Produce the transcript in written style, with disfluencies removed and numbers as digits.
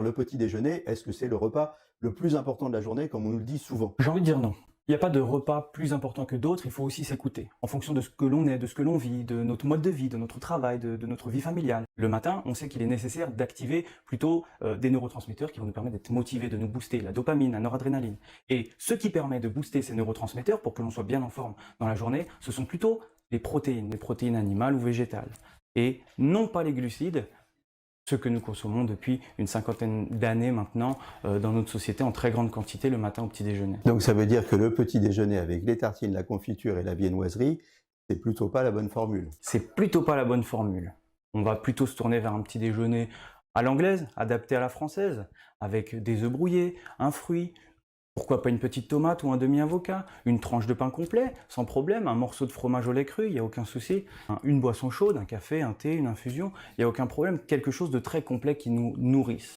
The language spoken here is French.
Le petit déjeuner, est-ce que c'est le repas le plus important de la journée, comme on nous le dit souvent? J'ai envie de dire non. Il n'y a pas de repas plus important que d'autres, il faut aussi s'écouter, en fonction de ce que l'on est, de ce que l'on vit, de notre mode de vie, de notre travail, de notre vie familiale. Le matin, on sait qu'il est nécessaire d'activer plutôt des neurotransmetteurs qui vont nous permettre d'être motivés, de nous booster, la dopamine, la noradrénaline. Et ce qui permet de booster ces neurotransmetteurs pour que l'on soit bien en forme dans la journée, ce sont plutôt les protéines animales ou végétales. Et non pas les glucides, ce que nous consommons depuis une cinquantaine d'années maintenant dans notre société en très grande quantité le matin au petit déjeuner. Donc ça veut dire que le petit déjeuner avec les tartines, la confiture et la viennoiserie, c'est plutôt pas la bonne formule. C'est plutôt pas la bonne formule. On va plutôt se tourner vers un petit déjeuner à l'anglaise, adapté à la française, avec des œufs brouillés, un fruit, pourquoi pas une petite tomate ou un demi-avocat, une tranche de pain complet, sans problème, un morceau de fromage au lait cru, il n'y a aucun souci, une boisson chaude, un café, un thé, une infusion, il n'y a aucun problème, quelque chose de très complet qui nous nourrisse.